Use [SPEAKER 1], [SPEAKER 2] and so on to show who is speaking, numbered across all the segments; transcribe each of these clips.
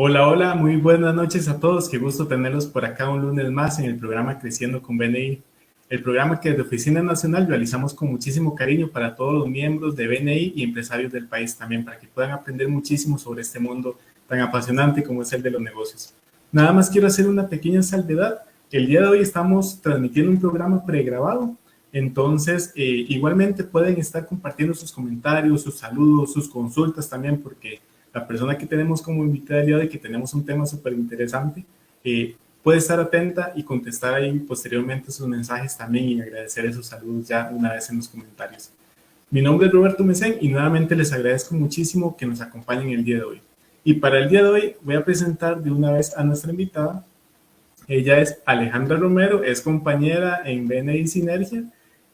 [SPEAKER 1] Hola, hola, muy buenas noches a todos. Qué gusto tenerlos por acá un lunes más en el programa Creciendo con BNI. El programa que desde Oficina Nacional realizamos con muchísimo cariño para todos los miembros de BNI y empresarios del país también, para que puedan aprender muchísimo sobre este mundo tan apasionante como es el de los negocios. Nada más quiero hacer una pequeña salvedad. El día de hoy estamos transmitiendo un programa pregrabado, entonces igualmente pueden estar compartiendo sus comentarios, sus saludos, sus consultas también, porque la persona que tenemos como invitada el día de hoy, que tenemos un tema súper interesante, puede estar atenta y contestar ahí posteriormente sus mensajes también y agradecer esos saludos ya una vez en los comentarios. Mi nombre es Roberto Mesén y nuevamente les agradezco muchísimo que nos acompañen el día de hoy. Y para el día de hoy voy a presentar de una vez a nuestra invitada. Ella es Alejandra Romero, es compañera en BNI Sinergia,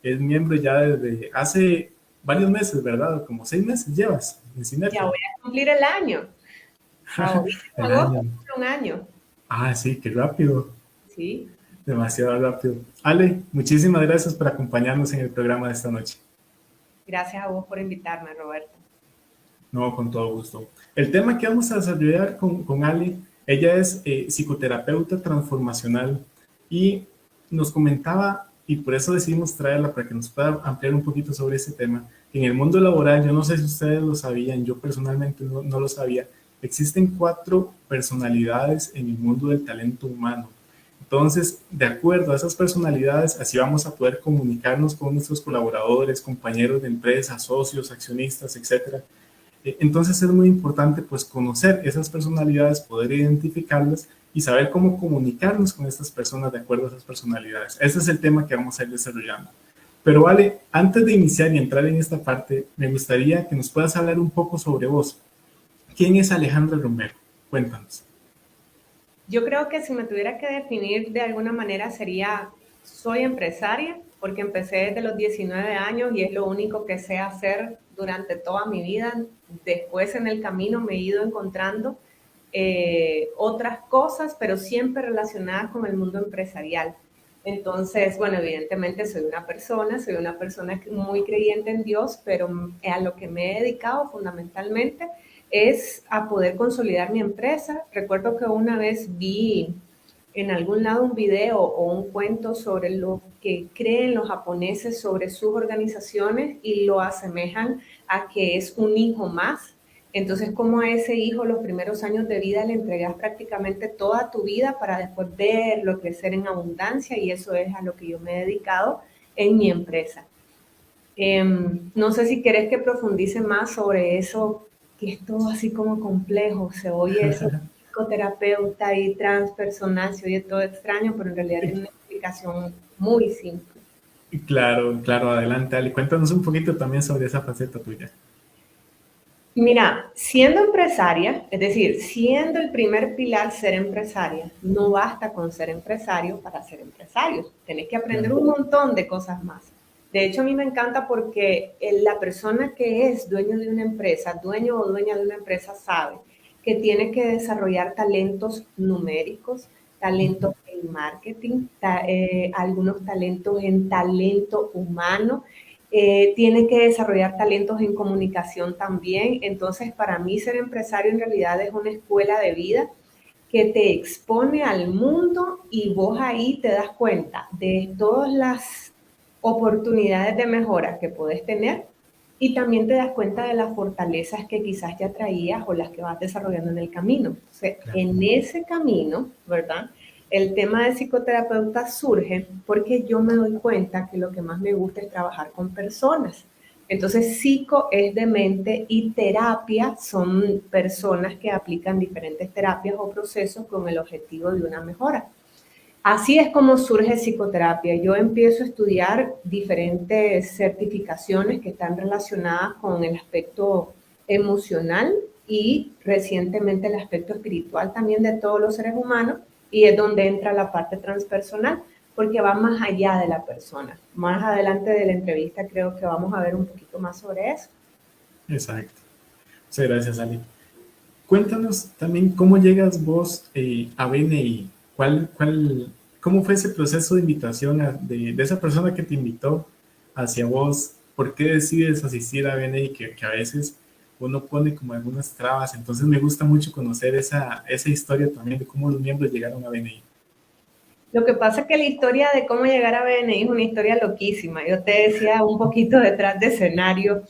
[SPEAKER 1] es miembro ya desde hace varios meses, ¿verdad? Como 6 meses llevas en
[SPEAKER 2] Ya
[SPEAKER 1] Sinergia.
[SPEAKER 2] voy a cumplir el año. Ahorita en
[SPEAKER 1] El
[SPEAKER 2] agosto
[SPEAKER 1] año.
[SPEAKER 2] cumple un año.
[SPEAKER 1] Ah, sí, qué rápido,
[SPEAKER 2] Sí.
[SPEAKER 1] demasiado rápido. Ale, muchísimas gracias por acompañarnos en el programa de esta noche.
[SPEAKER 2] Gracias a vos por invitarme, Roberto.
[SPEAKER 1] No, con todo gusto. El tema que vamos a desarrollar con Ale, ella es psicoterapeuta transformacional y nos comentaba, y por eso decidimos traerla para que nos pueda ampliar un poquito sobre ese tema. En el mundo laboral, yo no sé si ustedes lo sabían, yo personalmente no lo sabía, existen 4 personalidades en el mundo del talento humano. Entonces, de acuerdo a esas personalidades, así vamos a poder comunicarnos con nuestros colaboradores, compañeros de empresa, socios, accionistas, etcétera. Entonces es muy importante pues conocer esas personalidades, poder identificarlas y saber cómo comunicarnos con estas personas de acuerdo a esas personalidades. Ese es el tema que vamos a ir desarrollando. Pero vale, antes de iniciar y entrar en esta parte, me gustaría que nos puedas hablar un poco sobre vos. ¿Quién es Alejandra Romero? Cuéntanos.
[SPEAKER 2] Yo creo que si me tuviera que definir de alguna manera sería, soy empresaria, porque empecé desde los 19 años y es lo único que sé hacer durante toda mi vida. Después en el camino me he ido encontrando otras cosas, pero siempre relacionadas con el mundo empresarial. Entonces, bueno, evidentemente soy una persona muy creyente en Dios, pero a lo que me he dedicado fundamentalmente es a poder consolidar mi empresa. Recuerdo que una vez vi en algún lado un video o un cuento sobre lo que creen los japoneses sobre sus organizaciones y lo asemejan a que es un hijo más. Entonces, como a ese hijo los primeros años de vida le entregas prácticamente toda tu vida para después verlo crecer en abundancia, y eso es a lo que yo me he dedicado en mi empresa. No sé si querés que profundice más sobre eso, que es todo así como complejo. Se oye eso, psicoterapeuta y transpersonal, se oye todo extraño, pero en realidad tiene una explicación muy simple.
[SPEAKER 1] Claro, claro, adelante, Ale. Cuéntanos un poquito también sobre esa faceta tuya.
[SPEAKER 2] Mira, siendo empresaria, es decir, siendo el primer pilar ser empresaria, no basta con ser empresario para ser empresario. Tenés que aprender
[SPEAKER 1] Claro.
[SPEAKER 2] un montón de cosas más. De hecho, a mí me encanta porque la persona que es dueño de una empresa, dueño o dueña de una empresa, sabe que tiene que desarrollar talentos numéricos, talentos en marketing, algunos talentos en talento humano, tiene que desarrollar talentos en comunicación también. Entonces, para mí ser empresario en realidad es una escuela de vida que te expone al mundo y vos ahí te das cuenta de todas las oportunidades de mejora que puedes tener y también te das cuenta de las fortalezas que quizás ya traías o las que vas desarrollando en el camino. Entonces,
[SPEAKER 1] Claro.
[SPEAKER 2] en ese camino, ¿verdad? El tema de psicoterapeuta surge porque yo me doy cuenta que lo que más me gusta es trabajar con personas. Entonces, psico es de mente y terapia son personas que aplican diferentes terapias o procesos con el objetivo de una mejora. Así es como surge psicoterapia. Yo empiezo a estudiar diferentes certificaciones que están relacionadas con el aspecto emocional y recientemente el aspecto espiritual también de todos los seres humanos, y es donde entra la parte transpersonal porque va más allá de la persona. Más adelante de la entrevista creo que vamos a ver un poquito más sobre eso.
[SPEAKER 1] Exacto. Muchas gracias, Ale. Cuéntanos también cómo llegas vos a BNI. ¿Cómo fue ese proceso de invitación de esa persona que te invitó hacia vos? ¿Por qué decides asistir a BNI? Que a veces uno pone como algunas trabas. Entonces me gusta mucho conocer esa historia también de cómo los miembros llegaron a BNI.
[SPEAKER 2] Lo que pasa es que la historia de cómo llegar a BNI es una historia loquísima. Yo te decía un poquito detrás de escenario.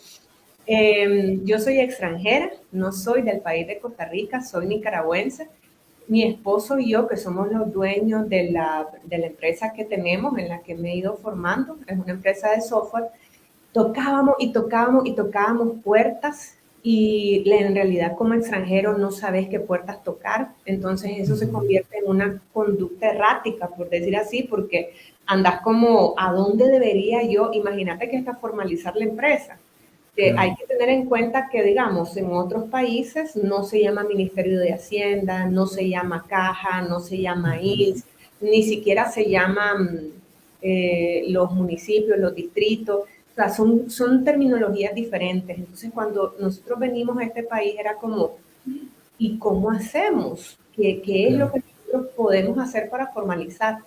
[SPEAKER 2] Yo soy extranjera, no soy del país de Costa Rica, soy nicaragüense. Mi esposo y yo, que somos los dueños de la empresa que tenemos, en la que me he ido formando, es una empresa de software, tocábamos y tocábamos y tocábamos puertas y en realidad como extranjero no sabes qué puertas tocar, entonces eso se convierte en una conducta errática, por decir así, porque andas como, ¿a dónde debería yo? Imagínate que está formalizar la empresa. Hay que tener en cuenta que, digamos, en otros países no se llama Ministerio de Hacienda, no se llama Caja, no se llama INS, ni siquiera se llaman los municipios, los distritos. O sea, son terminologías diferentes. Entonces, cuando nosotros venimos a este país era como, ¿y cómo hacemos? ¿Qué es lo que nosotros podemos hacer para formalizar?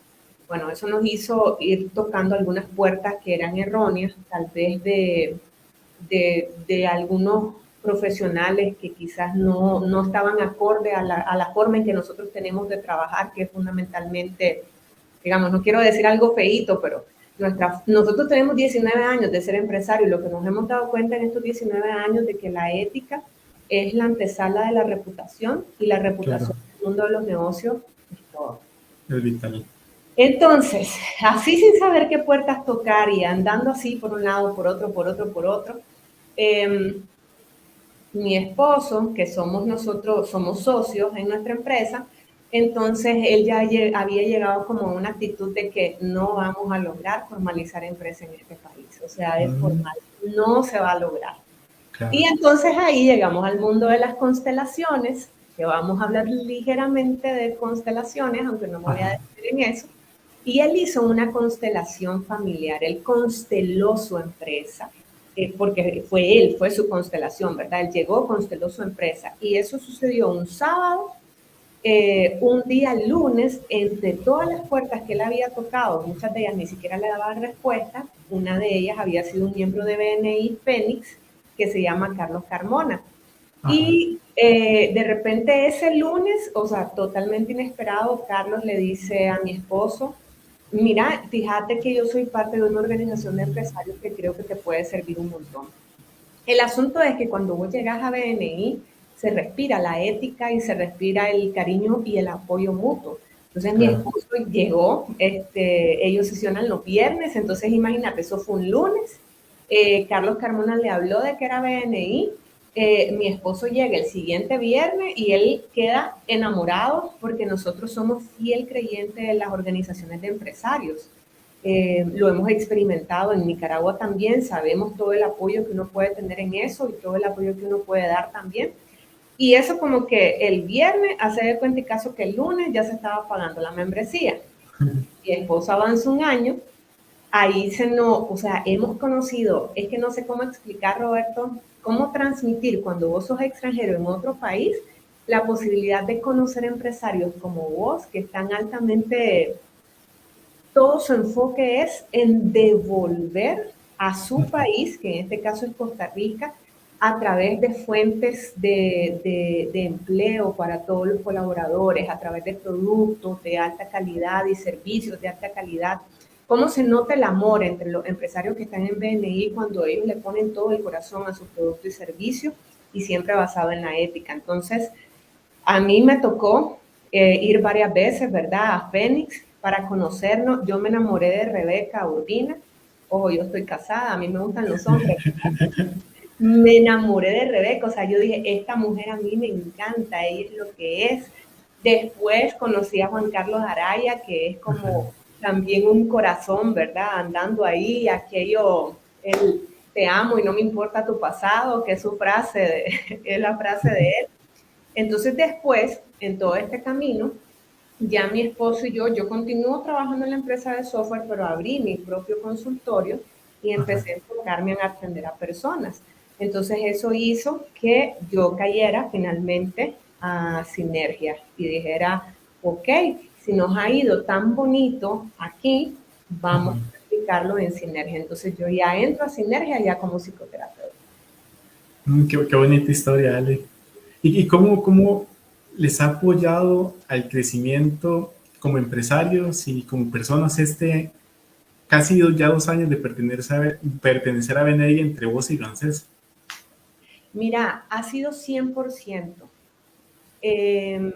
[SPEAKER 2] Bueno, eso nos hizo ir tocando algunas puertas que eran erróneas, tal vez de algunos profesionales que quizás no estaban acorde a la forma en que nosotros tenemos de trabajar, que es fundamentalmente, digamos, no quiero decir algo feíto, pero nosotros tenemos 19 años de ser empresarios y lo que nos hemos dado cuenta en estos 19 años de que la ética es la antesala de la reputación y la reputación en el mundo de los negocios es todo.
[SPEAKER 1] Es vital.
[SPEAKER 2] Entonces, así sin saber qué puertas tocar y andando así por un lado, por otro, por otro, por otro, mi esposo, que nosotros somos socios en nuestra empresa, entonces él ya había llegado como a una actitud de que no vamos a lograr formalizar empresa en este país, o sea, es formal, no se va a lograr. Claro. Y entonces ahí llegamos al mundo de las constelaciones, que vamos a hablar ligeramente de constelaciones, aunque no me voy a detener en eso. Y él hizo una constelación familiar, él consteló su empresa, porque fue su constelación, ¿verdad? Él llegó, consteló su empresa y eso sucedió un sábado, un día lunes, entre todas las puertas que él había tocado, muchas de ellas ni siquiera le daban respuesta, una de ellas había sido un miembro de BNI Fénix que se llama Carlos Carmona. Y de repente ese lunes, o sea, totalmente inesperado, Carlos le dice a mi esposo, mira, fíjate que yo soy parte de una organización de empresarios que creo que te puede servir un montón. El asunto es que cuando vos llegas a BNI, se respira la ética y se respira el cariño y el apoyo mutuo. Entonces mi esposo llegó, ellos sesionan los viernes, entonces imagínate, eso fue un lunes, Carlos Carmona le habló de que era BNI, mi esposo llega el siguiente viernes y él queda enamorado porque nosotros somos fiel creyentes de las organizaciones de empresarios. Lo hemos experimentado en Nicaragua también, sabemos todo el apoyo que uno puede tener en eso y todo el apoyo que uno puede dar también. Y eso como que el viernes, hace de cuenta y caso que el lunes ya se estaba pagando la membresía. Mi esposo avanza un año, ahí o sea, hemos conocido, es que no sé cómo explicar, Roberto, cómo transmitir cuando vos sos extranjero en otro país la posibilidad de conocer empresarios como vos que están altamente, todo su enfoque es en devolver a su país, que en este caso es Costa Rica, a través de fuentes de empleo para todos los colaboradores, a través de productos de alta calidad y servicios de alta calidad. ¿Cómo se nota el amor entre los empresarios que están en BNI cuando ellos le ponen todo el corazón a sus productos y servicios y siempre basado en la ética? Entonces, a mí me tocó ir varias veces, ¿verdad?, a Fénix para conocernos. Yo me enamoré de Rebeca Urbina. Ojo, yo estoy casada, a mí me gustan los hombres. Me enamoré de Rebeca, o sea, yo dije, esta mujer a mí me encanta, ella es lo que es. Después conocí a Juan Carlos Araya, que es como también un corazón, ¿verdad? Andando ahí, aquello, el te amo y no me importa tu pasado, que es su frase, es la frase de él. Entonces después, en todo este camino, ya mi esposo y yo continúo trabajando en la empresa de software, pero abrí mi propio consultorio y empecé a enfocarme en atender a personas. Entonces eso hizo que yo cayera finalmente a Sinergia y dijera, ok, si nos ha ido tan bonito aquí, vamos a aplicarlo en Sinergia. Entonces yo ya entro a Sinergia ya como psicoterapeuta.
[SPEAKER 1] Qué bonita historia, Ale. ¿Y cómo les ha apoyado al crecimiento como empresarios y como personas casi ya 2 años de pertenecer a BNI entre vos y Francés?
[SPEAKER 2] Mira, ha sido 100%. Eh,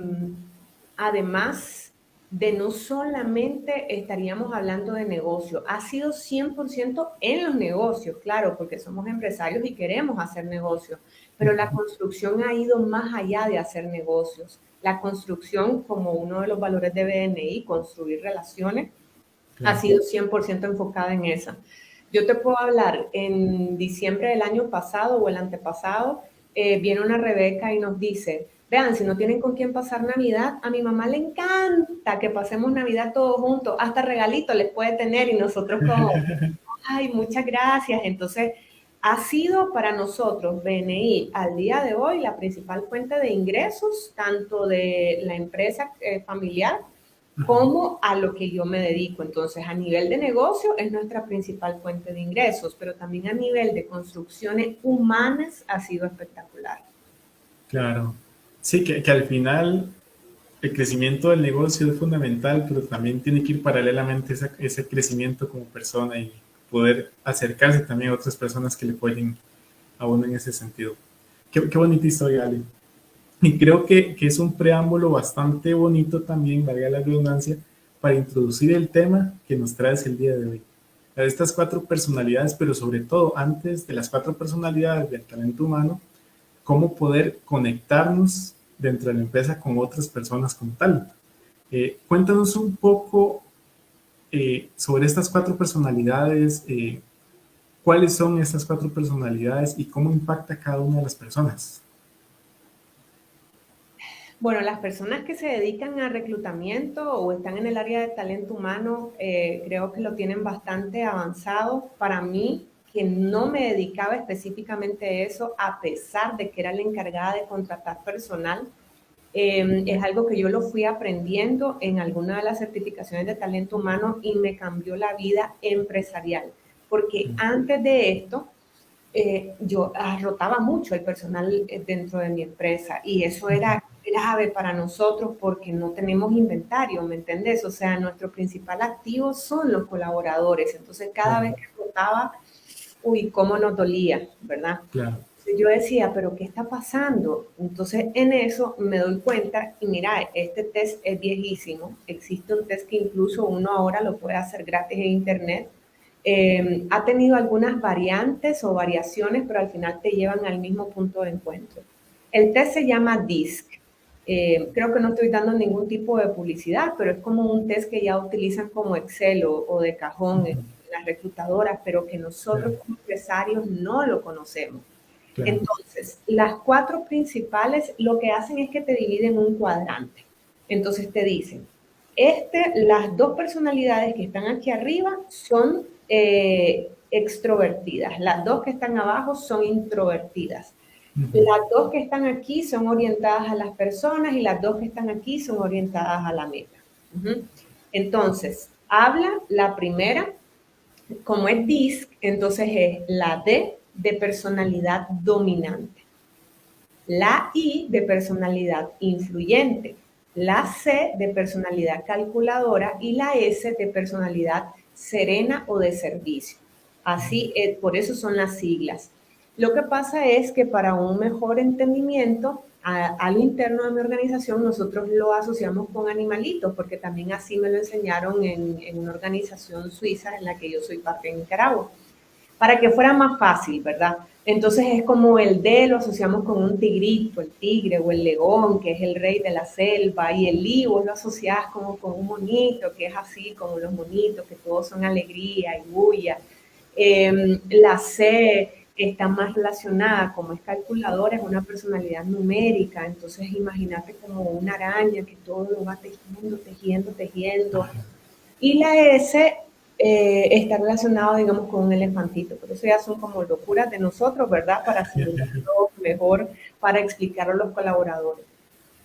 [SPEAKER 2] Además de no solamente estaríamos hablando de negocio, ha sido 100% en los negocios, claro, porque somos empresarios y queremos hacer negocios, pero la construcción ha ido más allá de hacer negocios. La construcción, como uno de los valores de BNI, construir relaciones, ha
[SPEAKER 1] Claro.
[SPEAKER 2] sido 100% enfocada en esa. Yo te puedo hablar, en diciembre del año pasado o el antepasado, viene una Rebeca y nos dice, vean, si no tienen con quién pasar Navidad, a mi mamá le encanta que pasemos Navidad todos juntos, hasta regalito les puede tener y nosotros como, ay, muchas gracias. Entonces, ha sido para nosotros BNI al día de hoy la principal fuente de ingresos, tanto de la empresa familiar como a lo que yo me dedico. Entonces, a nivel de negocio es nuestra principal fuente de ingresos, pero también a nivel de construcciones humanas ha sido espectacular.
[SPEAKER 1] Claro. Sí, que al final el crecimiento del negocio es fundamental, pero también tiene que ir paralelamente ese crecimiento como persona y poder acercarse también a otras personas que le apoyen a uno en ese sentido. Qué bonita historia, Ale. Y creo que es un preámbulo bastante bonito también, valga la redundancia, para introducir el tema que nos traes el día de hoy. A estas 4 personalidades, pero sobre todo antes de las 4 personalidades del talento humano, cómo poder conectarnos dentro de la empresa con otras personas como tal. Cuéntanos un poco sobre estas 4 personalidades, cuáles son estas 4 personalidades y cómo impacta cada una de las personas.
[SPEAKER 2] Bueno, las personas que se dedican a reclutamiento o están en el área de talento humano, creo que lo tienen bastante avanzado. Para mí, que no me dedicaba específicamente a eso, a pesar de que era la encargada de contratar personal, es algo que yo lo fui aprendiendo en alguna de las certificaciones de talento humano y me cambió la vida empresarial. Porque antes de esto, yo rotaba mucho el personal dentro de mi empresa y eso era grave para nosotros porque no tenemos inventario, ¿me entendés? O sea, nuestro principal activo son los colaboradores. Entonces, cada vez que rotaba, uy, cómo nos dolía, ¿verdad?
[SPEAKER 1] Claro,
[SPEAKER 2] Yo decía, pero ¿qué está pasando? Entonces en eso me doy cuenta y mira, este test es viejísimo. Existe un test que incluso uno ahora lo puede hacer gratis en internet. Ha tenido algunas variantes o variaciones, pero al final te llevan al mismo punto de encuentro. El test se llama DISC. Creo que no estoy dando ningún tipo de publicidad, pero es como un test que ya utilizan como Excel o de cajón en las reclutadoras, pero que nosotros
[SPEAKER 1] claro,
[SPEAKER 2] como empresarios no lo conocemos.
[SPEAKER 1] claro.
[SPEAKER 2] Entonces, las 4 principales lo que hacen es que te dividen un cuadrante. Entonces te dicen, las 2 personalidades que están aquí arriba son extrovertidas, las 2 que están abajo son introvertidas, las 2 que están aquí son orientadas a las personas y las 2 que están aquí son orientadas a la meta. Entonces, habla la primera, como es DISC, entonces es la D de personalidad dominante, la I de personalidad influyente, la C de personalidad calculadora y la S de personalidad serena o de servicio. Así, por eso son las siglas. Lo que pasa es que para un mejor entendimiento a lo interno de mi organización, nosotros lo asociamos con animalitos, porque también así me lo enseñaron en una organización suiza en la que yo soy parte en Nicaragua, para que fuera más fácil, ¿verdad? Entonces es como el D lo asociamos con un tigrito, el tigre o el león, que es el rey de la selva, y el I vos lo asociás como con un monito, que es así como los monitos, que todos son alegría y bulla. La C está más relacionada, como es calculadora, es una personalidad numérica, entonces imagínate como una araña que todo lo va tejiendo, tejiendo, tejiendo. Y la S está relacionado, digamos, con un elefantito. Por eso ya son como locuras de nosotros, ¿verdad? Para asimilarlo mejor, para explicarlo a los colaboradores.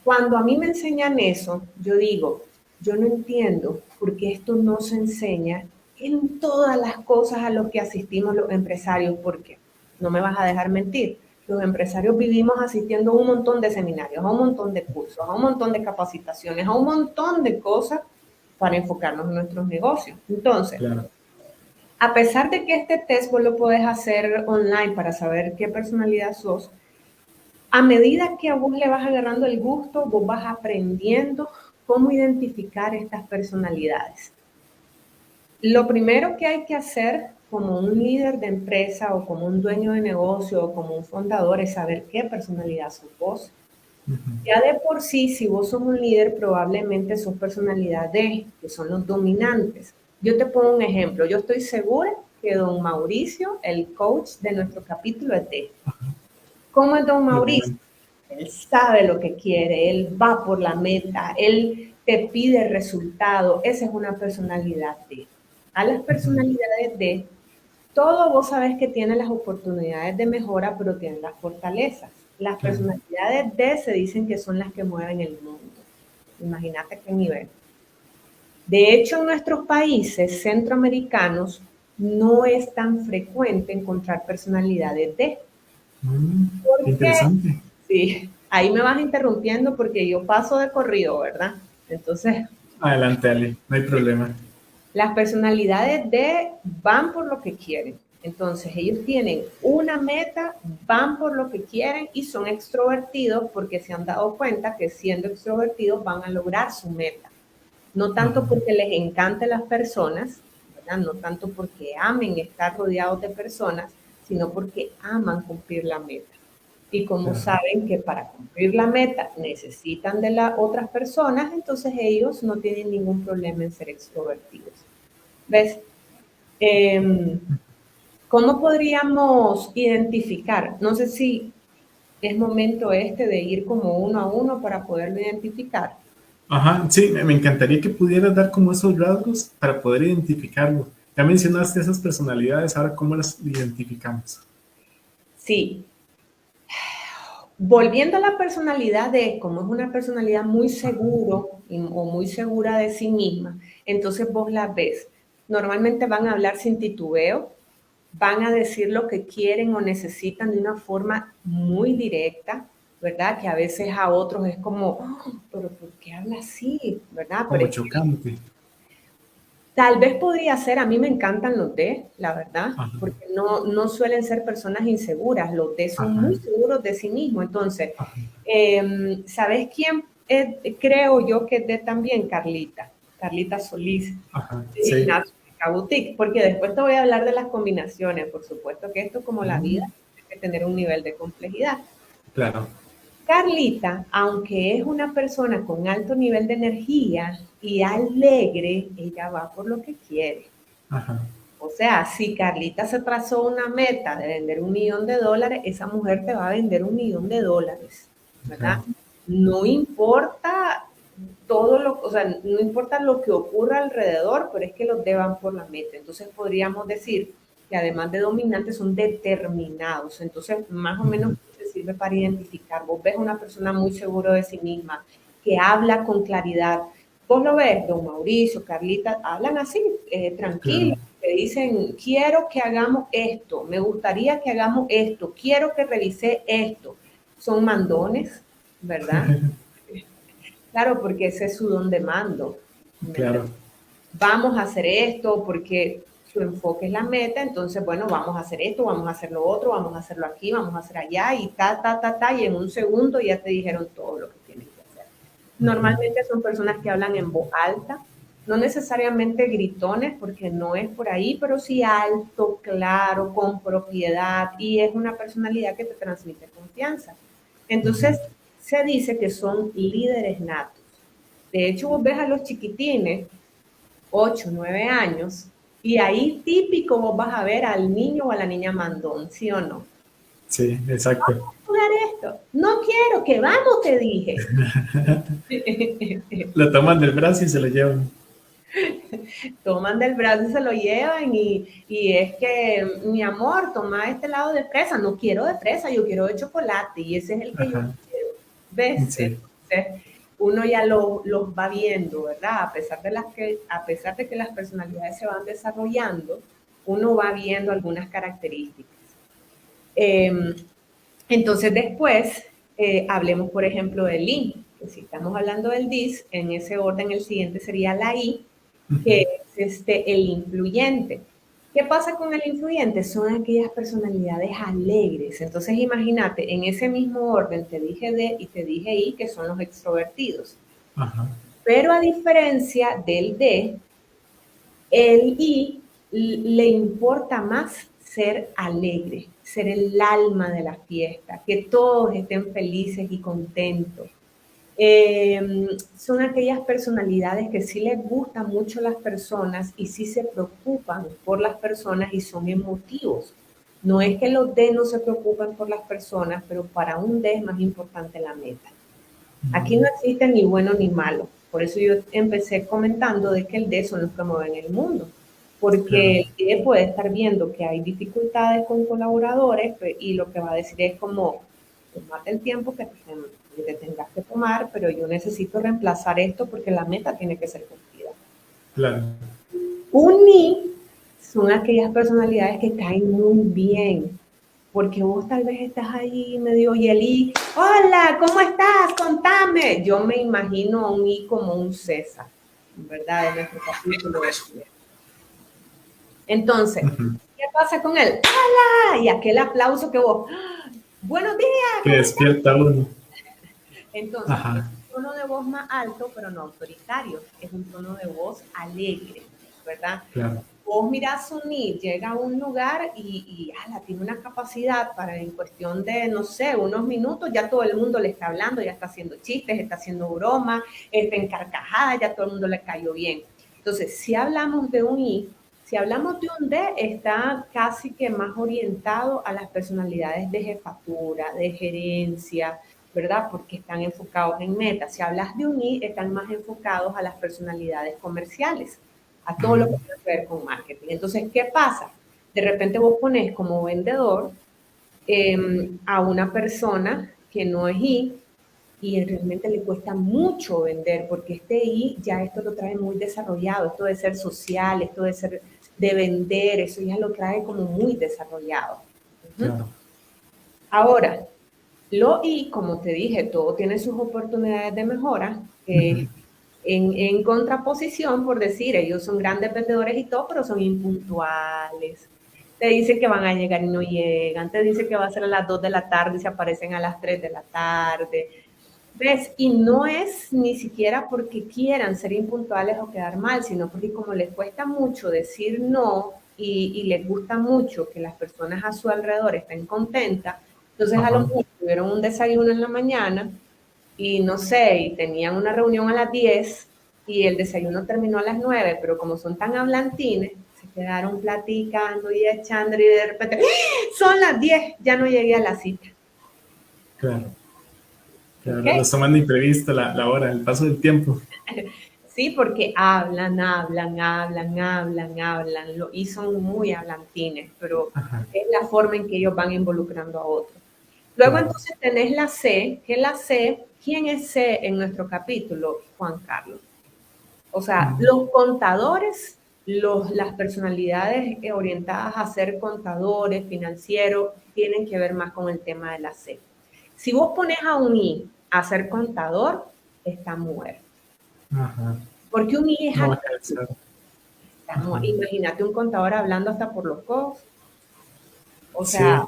[SPEAKER 2] Cuando a mí me enseñan eso, yo digo, yo no entiendo por qué esto no se enseña en todas las cosas a las que asistimos los empresarios, porque no me vas a dejar mentir. Los empresarios vivimos asistiendo a un montón de seminarios, a un montón de cursos, a un montón de capacitaciones, a un montón de cosas para enfocarnos en nuestros negocios. Entonces,
[SPEAKER 1] claro.
[SPEAKER 2] a pesar de que este test vos lo podés hacer online para saber qué personalidad sos, a medida que a vos le vas agarrando el gusto, vos vas aprendiendo cómo identificar estas personalidades. Lo primero que hay que hacer como un líder de empresa o como un dueño de negocio o como un fundador es saber qué personalidad sos vos. Ya de por sí, si vos sos un líder, probablemente sos personalidad D, que son los dominantes. Yo te pongo un ejemplo. Yo estoy segura que don Mauricio, el coach de nuestro capítulo, es D. ¿Cómo es don Mauricio? Él sabe lo que quiere, él va por la meta, él te pide resultado. Esa es una personalidad D. A las personalidades D, todo vos sabés que tienen las oportunidades de mejora, pero tienen las fortalezas. Las
[SPEAKER 1] Claro.
[SPEAKER 2] personalidades D se dicen que son las que mueven el mundo. Imagínate qué nivel. De hecho, en nuestros países centroamericanos no es tan frecuente encontrar personalidades D.
[SPEAKER 1] Qué
[SPEAKER 2] ¿Por qué?
[SPEAKER 1] interesante.
[SPEAKER 2] Sí, ahí me vas interrumpiendo porque yo paso de corrido, ¿verdad? Entonces,
[SPEAKER 1] Adelante, Ale, no hay problema.
[SPEAKER 2] las personalidades D van por lo que quieren. Entonces, ellos tienen una meta, van por lo que quieren y son extrovertidos porque se han dado cuenta que siendo extrovertidos van a lograr su meta. No tanto
[SPEAKER 1] Ajá,
[SPEAKER 2] porque les encanten las personas, ¿verdad? No tanto porque amen estar rodeados de personas, sino porque aman cumplir la meta. Y como
[SPEAKER 1] claro.
[SPEAKER 2] saben que para cumplir la meta necesitan de las otras personas, entonces ellos no tienen ningún problema en ser extrovertidos. ¿Ves? Eh, ¿Cómo podríamos identificar? No sé si es momento este de ir como uno a uno para poderlo identificar.
[SPEAKER 1] Ajá, sí, me encantaría que pudieras dar como esos rasgos para poder identificarlo. Ya mencionaste esas personalidades, ahora cómo las identificamos.
[SPEAKER 2] Sí, volviendo a la personalidad de, como es una personalidad muy seguro o muy segura de sí misma, entonces vos la ves. Normalmente van a hablar sin titubeo, van a decir lo que quieren o necesitan de una forma muy directa, ¿verdad? Que a veces a otros es como, "Oh, pero ¿por qué habla así? ¿Verdad? Pero
[SPEAKER 1] Como
[SPEAKER 2] es que
[SPEAKER 1] chocante.
[SPEAKER 2] tal vez podría ser, a mí me encantan los D, la verdad,
[SPEAKER 1] Ajá,
[SPEAKER 2] porque no suelen ser personas inseguras, los D son
[SPEAKER 1] ajá,
[SPEAKER 2] muy seguros de sí mismos. Entonces,
[SPEAKER 1] ajá,
[SPEAKER 2] ¿sabes quién creo yo que es D también? Carlita, Carlita Solís,
[SPEAKER 1] ajá,
[SPEAKER 2] de
[SPEAKER 1] sí.
[SPEAKER 2] Gimnasio Boutique, porque después te voy a hablar de las combinaciones, por supuesto que esto como la vida
[SPEAKER 1] Mm,
[SPEAKER 2] tiene que tener un nivel de complejidad.
[SPEAKER 1] claro,
[SPEAKER 2] Carlita, aunque es una persona con alto nivel de energía y alegre, ella va por lo que quiere.
[SPEAKER 1] ajá,
[SPEAKER 2] O sea, si Carlita se trazó una meta de vender $1.000.000, esa mujer te va a vender $1.000.000, ¿verdad?
[SPEAKER 1] claro,
[SPEAKER 2] No importa todo lo, o sea, no importa lo que ocurra alrededor, pero es que los deban por la meta. Entonces podríamos decir que además de dominantes son determinados. Entonces, más o menos
[SPEAKER 1] ujú,
[SPEAKER 2] te sirve para identificar. Vos ves una persona muy seguro de sí misma, que habla con claridad. Vos lo ves, don Mauricio, Carlita, hablan así,
[SPEAKER 1] claro,
[SPEAKER 2] tranquilos. Te dicen, quiero que hagamos esto, me gustaría que hagamos esto, quiero que revise esto. Son mandones, ¿verdad? Claro, porque ese es su don de mando. ¿Me
[SPEAKER 1] claro,
[SPEAKER 2] entiendes? Vamos a hacer esto porque su enfoque es la meta, entonces, bueno, vamos a hacer esto, vamos a hacer lo otro, vamos a hacerlo aquí, vamos a hacer allá y y en un segundo ya te dijeron todo lo que tienes que hacer.
[SPEAKER 1] ujú,
[SPEAKER 2] Normalmente son personas que hablan en voz alta, no necesariamente gritones, porque no es por ahí, pero sí alto, claro, con propiedad, y es una personalidad que te transmite confianza.
[SPEAKER 1] ujú.
[SPEAKER 2] Entonces, se dice que son líderes natos. De hecho, vos ves a los chiquitines, 8, 9 años, y ahí típico vos vas a ver al niño o a la niña mandón, ¿sí o no?
[SPEAKER 1] Sí, exacto.
[SPEAKER 2] Jugar esto. No quiero, que vamos, te dije.
[SPEAKER 1] Lo toman del brazo y se lo llevan.
[SPEAKER 2] Toman del brazo y se lo llevan y es que, mi amor, toma este lado de fresa. No quiero de fresa, yo quiero de chocolate y ese es el que yo
[SPEAKER 1] Ajá,
[SPEAKER 2] quiero. ¿Ves?
[SPEAKER 1] sí,
[SPEAKER 2] Entonces, uno ya los va viendo, ¿verdad? A pesar de que las personalidades se van desarrollando, uno va viendo algunas características. Eh, Entonces después hablemos, por ejemplo, del I. Que si estamos hablando del DIS, en ese orden el siguiente sería la I, que es el influyente. ¿Qué pasa con el influyente? Son aquellas personalidades alegres. Entonces imagínate, en ese mismo orden te dije D y te dije I, que son los extrovertidos.
[SPEAKER 1] Ajá.
[SPEAKER 2] Pero a diferencia del D, el I le importa más ser alegre, ser el alma de la fiesta, que todos estén felices y contentos. Son aquellas personalidades que sí les gustan mucho las personas y sí se preocupan por las personas y son emotivos. No es que los D no se preocupen por las personas, pero para un D es más importante la meta. Aquí no existe ni bueno ni malo. Por eso yo empecé comentando de que el D son los que mueven el mundo. Porque
[SPEAKER 1] Claro.
[SPEAKER 2] el D puede estar viendo que hay dificultades con colaboradores y lo que va a decir es como, tomate el tiempo que te tengas que tomar, pero yo necesito reemplazar esto porque la meta tiene que ser cumplida.
[SPEAKER 1] Claro.
[SPEAKER 2] Un I son aquellas personalidades que caen muy bien, porque vos tal vez estás ahí medio y el I, hola, ¿cómo estás? Contame. Yo me imagino a un I como un César, ¿verdad? En nuestro capítulo. Entonces, ¿qué pasa con él? ¡Hola! Y aquel aplauso que vos, ¡ah! Buenos días,
[SPEAKER 1] Que
[SPEAKER 2] ¿cómo estás?
[SPEAKER 1] despierta uno.
[SPEAKER 2] Entonces, es
[SPEAKER 1] Ajá.
[SPEAKER 2] un tono de voz más alto, pero no autoritario. Es un tono de voz alegre, ¿verdad?
[SPEAKER 1] Claro.
[SPEAKER 2] Vos mirás un I, llega a un lugar y tiene una capacidad para en cuestión de, no sé, unos minutos, ya todo el mundo le está hablando, ya está haciendo chistes, está haciendo bromas, está en carcajadas, ya todo el mundo le cayó bien. Entonces, si hablamos de un I, si hablamos de un D, está casi que más orientado a las personalidades de jefatura, de gerencia, ¿verdad? Porque están enfocados en metas. Si hablas de un I, están más enfocados a las personalidades comerciales, a todo lo que tiene que ver con marketing. Entonces, ¿qué pasa? De repente vos pones como vendedor a una persona que no es I y realmente le cuesta mucho vender porque este I ya esto lo trae muy desarrollado, esto de ser social, esto de ser de vender, eso ya lo trae como muy desarrollado.
[SPEAKER 1] Claro.
[SPEAKER 2] Ahora, lo I, como te dije, todo tiene sus oportunidades de mejora. En contraposición, por decir, ellos son grandes vendedores y todo, pero son impuntuales. Te dicen que van a llegar y no llegan. Te dicen que va a ser a las 2 de la tarde y se aparecen a las 3 de la tarde. ¿Ves? Y no es ni siquiera porque quieran ser impuntuales o quedar mal, sino porque como les cuesta mucho decir no y les gusta mucho que las personas a su alrededor estén contentas, entonces a lo
[SPEAKER 1] Ajá.
[SPEAKER 2] mejor tuvieron un desayuno en la mañana y no sé, y tenían una reunión a las 10 y el desayuno terminó a las 9, pero como son tan hablantines, se quedaron platicando y echando y de repente, ¡ah! Son las 10, ya no llegué a la cita.
[SPEAKER 1] Claro.
[SPEAKER 2] ¿Ok?
[SPEAKER 1] Claro. Los toman de imprevisto la hora, el paso del tiempo.
[SPEAKER 2] Sí, porque hablan, y son muy hablantines, pero
[SPEAKER 1] Ajá.
[SPEAKER 2] es la forma en que ellos van involucrando a otros. Luego
[SPEAKER 1] Claro.
[SPEAKER 2] entonces tenés la C, que la C, ¿quién es C en nuestro capítulo? Juan Carlos. O sea, los contadores, las personalidades orientadas a ser contadores, financieros, tienen que ver más con el tema de la C. Si vos pones a un I a ser contador, está muerto.
[SPEAKER 1] Ajá.
[SPEAKER 2] Porque un I es
[SPEAKER 1] No va a
[SPEAKER 2] activo.
[SPEAKER 1] calzar. Ajá.
[SPEAKER 2] Imagínate un contador hablando hasta por los codos. O sea,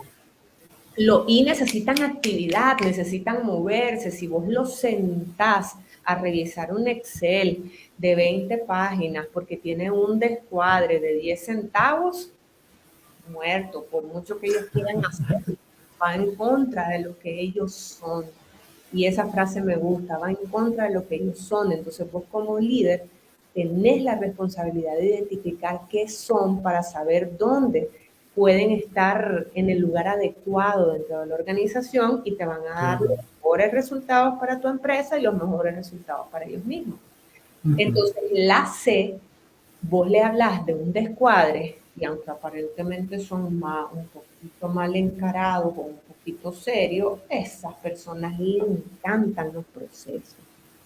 [SPEAKER 1] Sí.
[SPEAKER 2] los I necesitan actividad, necesitan moverse. Si vos los sentás a revisar un Excel de 20 páginas porque tiene un descuadre de 10 centavos, muerto, por mucho que ellos quieran hacer, va en contra de lo que ellos son. Y esa frase me gusta, va en contra de lo que ellos son. Entonces vos como líder tenés la responsabilidad de identificar qué son para saber dónde pueden estar en el lugar adecuado dentro de la organización y te van a dar los
[SPEAKER 1] Claro.
[SPEAKER 2] mejores resultados para tu empresa y los mejores resultados para ellos mismos. Entonces, la C, vos le hablas de un descuadre y aunque aparentemente son un poquito mal encarados o un poquito serios, esas personas le encantan los procesos,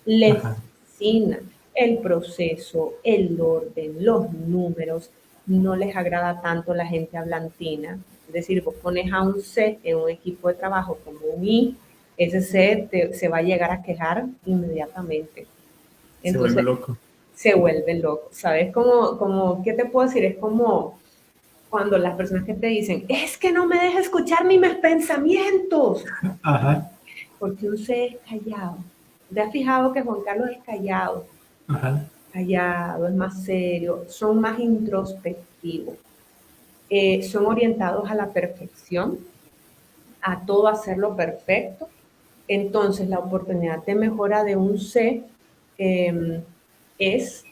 [SPEAKER 2] les
[SPEAKER 1] Ajá.
[SPEAKER 2] fascina el proceso, el orden, los números, no les agrada tanto la gente hablantina, Es decir, vos pones a un C en un equipo de trabajo como un I, ese C se va a llegar a quejar inmediatamente.
[SPEAKER 1] Se vuelve
[SPEAKER 2] Entonces,
[SPEAKER 1] loco.
[SPEAKER 2] se vuelve loco. ¿Sabes? ¿Qué te puedo decir? Es como cuando las personas que te dicen, es que no me deja escuchar ni mis pensamientos.
[SPEAKER 1] Ajá,
[SPEAKER 2] Porque un C es callado. ¿Te has fijado que Juan Carlos es callado?
[SPEAKER 1] ajá.
[SPEAKER 2] Callado, es más serio, son más introspectivos, son orientados a la perfección, a todo hacerlo perfecto. Entonces, la oportunidad de mejora de un C es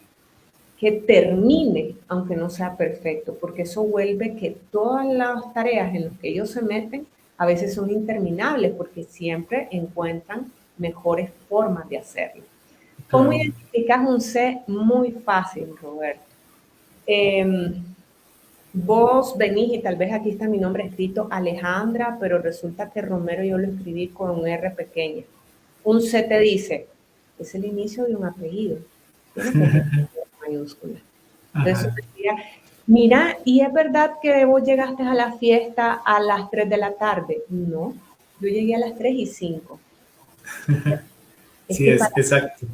[SPEAKER 2] que termine, aunque no sea perfecto, porque eso vuelve que todas las tareas en las que ellos se meten a veces son interminables, porque siempre encuentran mejores formas de hacerlo. ¿Cómo
[SPEAKER 1] Claro.
[SPEAKER 2] identificas un C? Muy fácil, Roberto. Eh, Vos venís y tal vez aquí está mi nombre escrito Alejandra, pero resulta que Romero yo lo escribí con un R pequeña. Un C te dice, es el inicio de un apellido. Tiene que ser mayúscula. Entonces
[SPEAKER 1] Ajá.
[SPEAKER 2] decía, mira, ¿y es verdad que vos llegaste a la fiesta a las 3 de la tarde? No, yo llegué a las 3:05. Es
[SPEAKER 1] Sí,
[SPEAKER 2] que
[SPEAKER 1] es
[SPEAKER 2] para
[SPEAKER 1] exacto.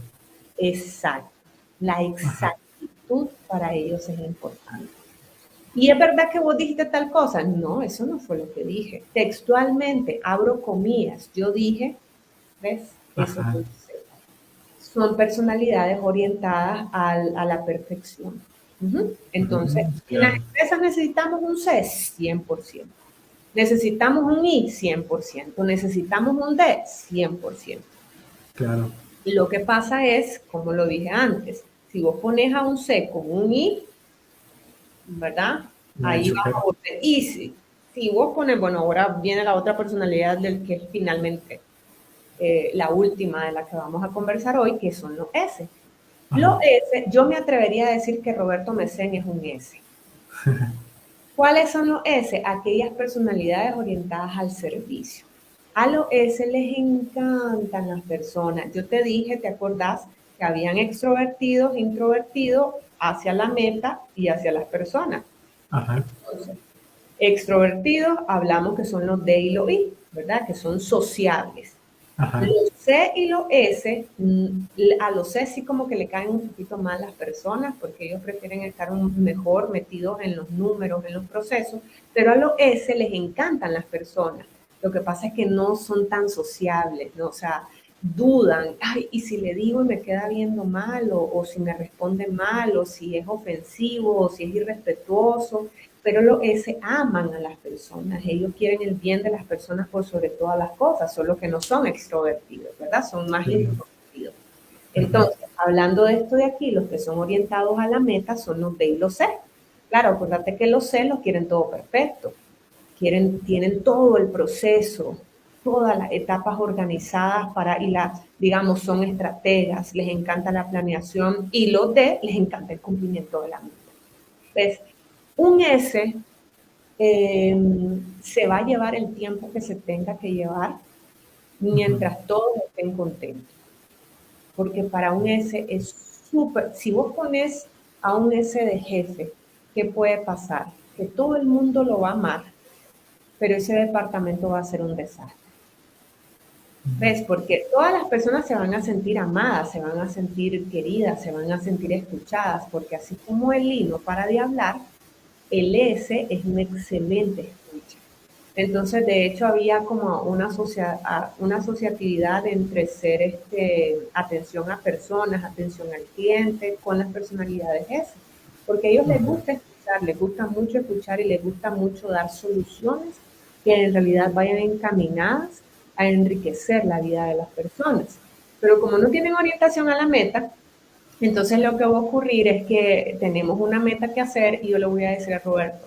[SPEAKER 2] exacto, la
[SPEAKER 1] Ajá.
[SPEAKER 2] exactitud para ellos es importante. ¿Y es verdad que vos dijiste tal cosa? No, eso no fue lo que dije. Textualmente, abro comillas, yo dije, ¿ves? Eso es
[SPEAKER 1] Ajá.
[SPEAKER 2] un C. Son personalidades orientadas a la perfección. Entonces, en las
[SPEAKER 1] Claro,
[SPEAKER 2] empresas necesitamos un C, 100%. Necesitamos un I, 100%. Necesitamos un D, 100%.
[SPEAKER 1] claro.
[SPEAKER 2] Lo que pasa es, como lo dije antes, si vos pones a un C con un I, ¿verdad?
[SPEAKER 1] Me va a
[SPEAKER 2] Ahí va a
[SPEAKER 1] chocar.
[SPEAKER 2] volver. Y si vos pones, bueno, ahora viene la otra personalidad del que es finalmente la última de la que vamos a conversar hoy, que son los S. Los
[SPEAKER 1] Ajá.
[SPEAKER 2] S, yo me atrevería a decir que Roberto Mesén es un S. ¿Cuáles son los S? Aquellas personalidades orientadas al servicio. A los S les encantan las personas. Yo te dije, ¿te acordás? Que habían extrovertidos, introvertidos hacia la meta y hacia las personas.
[SPEAKER 1] Ajá.
[SPEAKER 2] Entonces, extrovertidos, hablamos que son los D y los I, ¿verdad? Que son sociables.
[SPEAKER 1] Ajá.
[SPEAKER 2] Los C y los S, a los C sí como que le caen un poquito más las personas porque ellos prefieren estar mejor metidos en los números, en los procesos, pero a los S les encantan las personas. Lo que pasa es que no son tan sociables, ¿no? O sea, dudan, ay, y si le digo y me queda viendo mal, o si me responde mal, o si es ofensivo, o si es irrespetuoso, pero los S aman a las personas, ellos quieren el bien de las personas por sobre todas las cosas, solo que no son extrovertidos, ¿verdad? Son más
[SPEAKER 1] Sí.
[SPEAKER 2] introvertidos.
[SPEAKER 1] Ujú.
[SPEAKER 2] Entonces, hablando de esto de aquí, los que son orientados a la meta son los D y los C. Claro, acuérdate que los C los quieren todo perfecto, tienen todo el proceso, todas las etapas organizadas y las, digamos, son estrategas, les encanta la planeación y los D les encanta el cumplimiento de la meta. ¿Ves? Un S se va a llevar el tiempo que se tenga que llevar
[SPEAKER 1] Ujú.
[SPEAKER 2] mientras todos estén contentos. Porque para un S es súper, si vos pones a un S de jefe, ¿qué puede pasar? Que todo el mundo lo va a amar, pero ese departamento va a ser un desastre. ¿Ves? Porque todas las personas se van a sentir amadas, se van a sentir queridas, se van a sentir escuchadas, porque así como el I no para de hablar, el S es un excelente escucha. Entonces, de hecho, había como una asociatividad entre ser atención a personas, atención al cliente, con las personalidades S, porque a ellos les
[SPEAKER 1] Ajá.
[SPEAKER 2] gusta escuchar, les gusta mucho escuchar y les gusta mucho dar soluciones que en realidad vayan encaminadas a enriquecer la vida de las personas. Pero como no tienen orientación a la meta, entonces lo que va a ocurrir es que tenemos una meta que hacer y yo le voy a decir a Roberto,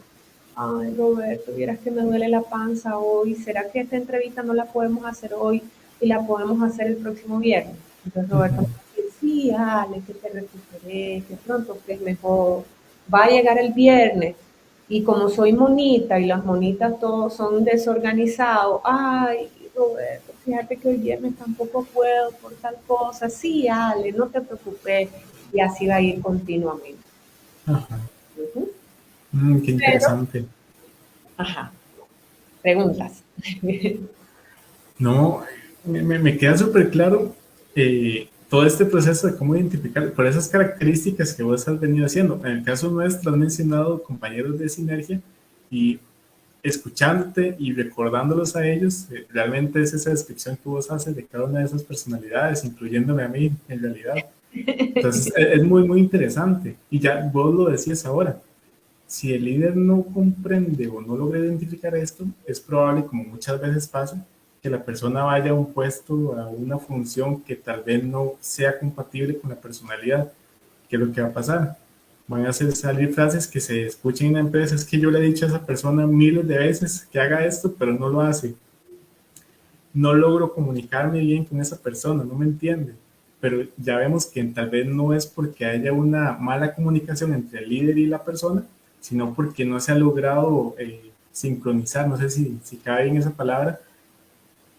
[SPEAKER 2] ay Roberto, vieras que me duele la panza hoy, ¿será que esta entrevista no la podemos hacer hoy y la podemos hacer el próximo viernes? Entonces Roberto me
[SPEAKER 1] Ujú.
[SPEAKER 2] va a decir, sí, Ale, que te recuperé, que pronto estés mejor, va a llegar el viernes y como soy monita y las monitas todos son desorganizados, ay Roberto, fíjate que hoy viernes tampoco puedo por tal cosa, sí Ale, no te preocupes y así va a ir continuamente.
[SPEAKER 1] Ajá.
[SPEAKER 2] Uh -huh.
[SPEAKER 1] Qué
[SPEAKER 2] Pero,
[SPEAKER 1] interesante.
[SPEAKER 2] ajá. Preguntas.
[SPEAKER 1] No, me queda súper claro todo este proceso de cómo identificar por esas características que vos has venido haciendo. En el caso nuestro, has mencionado compañeros de Sinergia y escuchándote y recordándolos a ellos, realmente es esa descripción que vos haces de cada una de esas personalidades, incluyéndome a mí, en realidad. Entonces, es muy, muy interesante. Y ya vos lo decías ahora, si el líder no comprende o no logra identificar esto, es probable, como muchas veces pasa, que la persona vaya a un puesto, a una función que tal vez no sea compatible con la personalidad. ¿Qué es lo que va a pasar? Van a hacer salir frases que se escuchen en la empresa, es que yo le he dicho a esa persona miles de veces que haga esto, pero no lo hace. No logro comunicarme bien con esa persona, no me entiende. Pero ya vemos que tal vez no es porque haya una mala comunicación entre el líder y la persona, sino porque no se ha logrado sincronizar, no sé si cabe en esa palabra,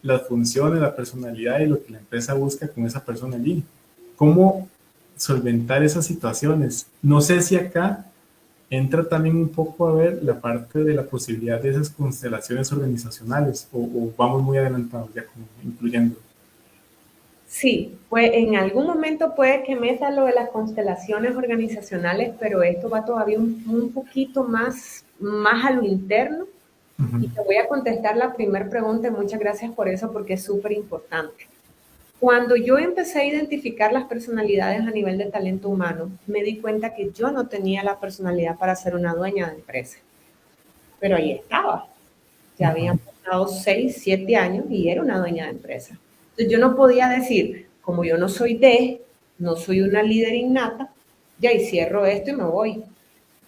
[SPEAKER 1] las funciones, la personalidad y lo que la empresa busca con esa persona allí. ¿Cómo solventar esas situaciones? No sé si acá entra también un poco a ver la parte de la posibilidad de esas constelaciones organizacionales o vamos muy adelantados ya como incluyendo.
[SPEAKER 2] Sí, pues en algún momento puede que meta lo de las constelaciones organizacionales, pero esto va todavía un poquito más a lo interno.
[SPEAKER 1] Uh -huh.
[SPEAKER 2] Y te voy a contestar la primera pregunta y muchas gracias por eso porque es súper importante. Cuando yo empecé a identificar las personalidades a nivel de talento humano, me di cuenta que yo no tenía la personalidad para ser una dueña de empresa, pero ahí estaba. Ya habían pasado 6, 7 años y era una dueña de empresa. Entonces yo no podía decir, como yo no soy no soy una líder innata, ya y cierro esto y me voy.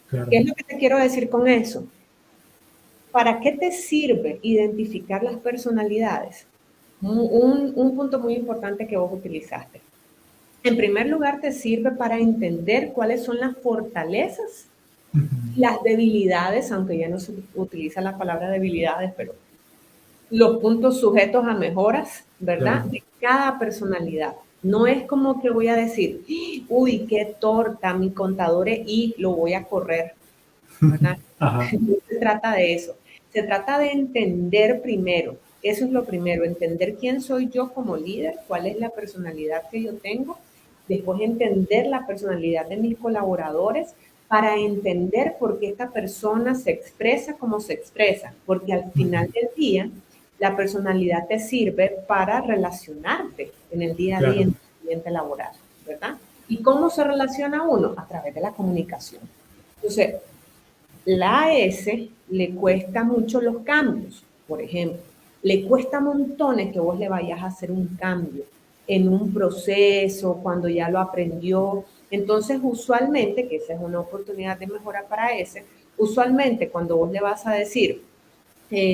[SPEAKER 1] Claro.
[SPEAKER 2] ¿Qué es lo que te quiero decir con eso? ¿Para qué te sirve identificar las personalidades? Un punto muy importante que vos utilizaste. En primer lugar, te sirve para entender cuáles son las fortalezas,
[SPEAKER 1] Uh -huh.
[SPEAKER 2] las debilidades, aunque ya no se utiliza la palabra debilidades, pero los puntos sujetos a mejoras, ¿verdad?
[SPEAKER 1] Claro.
[SPEAKER 2] De cada personalidad. No es como que voy a decir, uy, qué torta, mi contador es y lo voy a correr, ¿verdad?
[SPEAKER 1] Ajá.
[SPEAKER 2] No se trata de eso. Se trata de entender primero. Eso es lo primero, entender quién soy yo como líder, cuál es la personalidad que yo tengo. Después entender la personalidad de mis colaboradores para entender por qué esta persona se expresa como se expresa. Porque al final del día, la personalidad te sirve para relacionarte en el día a día
[SPEAKER 1] Claro.
[SPEAKER 2] en el ambiente laboral, ¿verdad? ¿Y cómo se relaciona uno? A través de la comunicación. Entonces, la AS le cuesta mucho los cambios, por ejemplo. Le cuesta montones que vos le vayas a hacer un cambio en un proceso, cuando ya lo aprendió. Entonces, usualmente, que esa es una oportunidad de mejora para ese, usualmente cuando vos le vas a decir,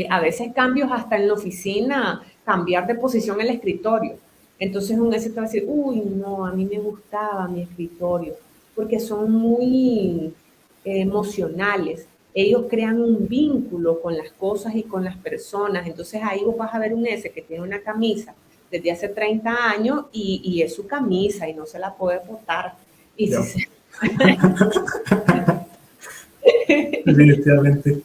[SPEAKER 2] a veces cambios hasta en la oficina, cambiar de posición el escritorio. Entonces un S te va a decir, uy, no, a mí me gustaba mi escritorio, porque son muy emocionales. Ellos crean un vínculo con las cosas y con las personas. Entonces ahí vos vas a ver un S que tiene una camisa desde hace 30 años y es su camisa y no se la puede botar. Y
[SPEAKER 1] Ya.
[SPEAKER 2] si se...
[SPEAKER 1] Definitivamente.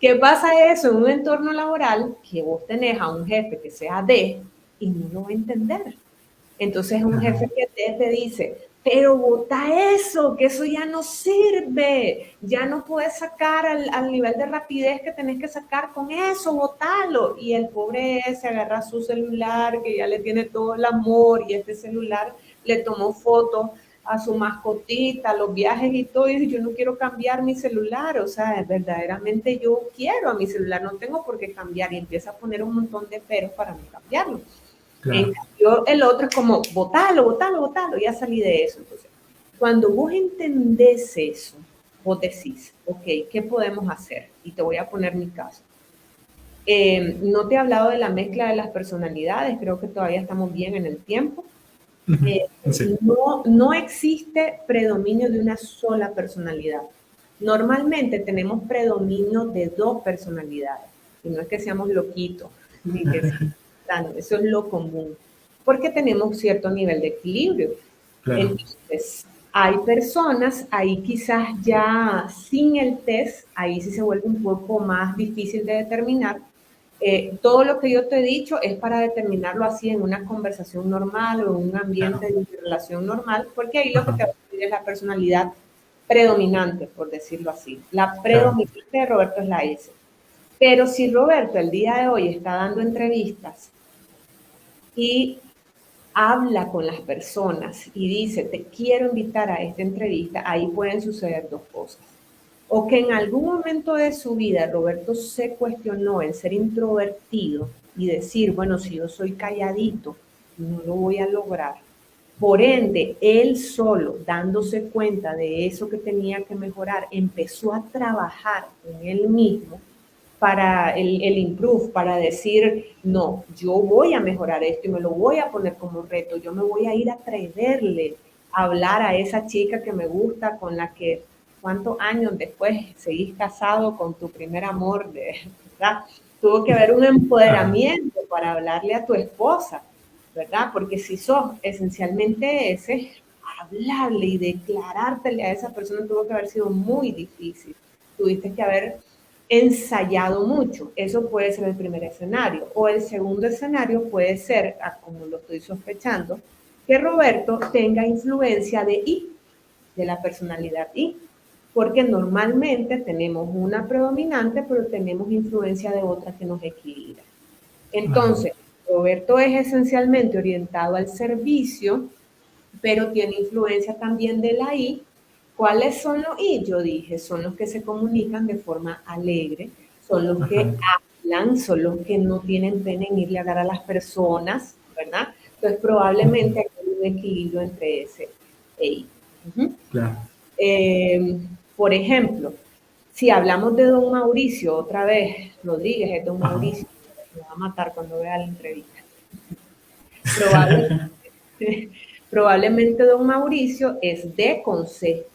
[SPEAKER 2] ¿Qué pasa eso en un entorno laboral que vos tenés a un jefe que sea D y no lo va a entender? Entonces un jefe que te dice, pero vota eso, que eso ya no sirve, ya no puedes sacar al nivel de rapidez que tenés que sacar con eso, votalo. Y el pobre se agarra su celular, que ya le tiene todo el amor, y este celular le tomó fotos a su mascotita, los viajes y todo, y dice, yo no quiero cambiar mi celular, o sea, verdaderamente yo quiero a mi celular, no tengo por qué cambiar, y empieza a poner un montón de peros para no cambiarlo. En
[SPEAKER 1] Claro.
[SPEAKER 2] cambio, el otro es como, botalo, botalo, botalo, ya salí de eso. Entonces, cuando vos entendés eso, vos decís, ok, ¿qué podemos hacer? Y te voy a poner mi caso. No te he hablado de la mezcla de las personalidades, creo que todavía estamos bien en el tiempo.
[SPEAKER 1] Uh -huh. Sí.
[SPEAKER 2] No existe predominio de una sola personalidad. Normalmente tenemos predominio de dos personalidades, y no es que seamos loquitos, ni que eso es lo común, porque tenemos cierto nivel de equilibrio.
[SPEAKER 1] Claro.
[SPEAKER 2] Entonces, Hay personas, ahí quizás ya sin el test, ahí sí se vuelve un poco más difícil de determinar. Todo lo que yo te he dicho es para determinarlo así en una conversación normal o en un ambiente
[SPEAKER 1] Claro.
[SPEAKER 2] de relación normal, porque ahí lo que
[SPEAKER 1] Ajá,
[SPEAKER 2] te va a decir es la personalidad predominante, por decirlo así. La
[SPEAKER 1] claro.
[SPEAKER 2] predominante de Roberto es la S. Pero si Roberto el día de hoy está dando entrevistas y habla con las personas y dice, te quiero invitar a esta entrevista, ahí pueden suceder dos cosas. O que en algún momento de su vida Roberto se cuestionó el ser introvertido y decir, bueno, si yo soy calladito, no lo voy a lograr. Por ende, él solo, dándose cuenta de eso que tenía que mejorar, empezó a trabajar en él mismo para el improve, para decir, no, yo voy a mejorar esto y me lo voy a poner como reto, yo me voy a ir a atreverle a hablar a esa chica que me gusta, con la que cuántos años después seguís casado con tu primer amor, ¿verdad? Tuvo que haber un
[SPEAKER 1] Ajá,
[SPEAKER 2] empoderamiento para hablarle a tu esposa, ¿verdad? Porque si sos esencialmente ese, hablarle y declarártele a esa persona tuvo que haber sido muy difícil. Tuviste que haber ensayado mucho. Eso puede ser el primer escenario. O el segundo escenario puede ser, como lo estoy sospechando, que Roberto tenga influencia de I, de la personalidad I. Porque normalmente tenemos una predominante, pero tenemos influencia de otra que nos equilibra.
[SPEAKER 1] ajá.
[SPEAKER 2] Entonces, Roberto es esencialmente orientado al servicio, pero tiene influencia también de la I. ¿Cuáles son los I? Yo dije, son los que se comunican de forma alegre, son los
[SPEAKER 1] Ajá,
[SPEAKER 2] que hablan, son los que no tienen pena en irle a dar a las personas, ¿verdad? Entonces,
[SPEAKER 1] ujú,
[SPEAKER 2] probablemente hay un equilibrio entre ese e I. Ujú.
[SPEAKER 1] claro.
[SPEAKER 2] Eh, por ejemplo, si hablamos de don Mauricio, otra vez, Rodríguez es don
[SPEAKER 1] Ajá.
[SPEAKER 2] Mauricio, me va a matar cuando vea la entrevista. Probablemente, probablemente don Mauricio es D con C.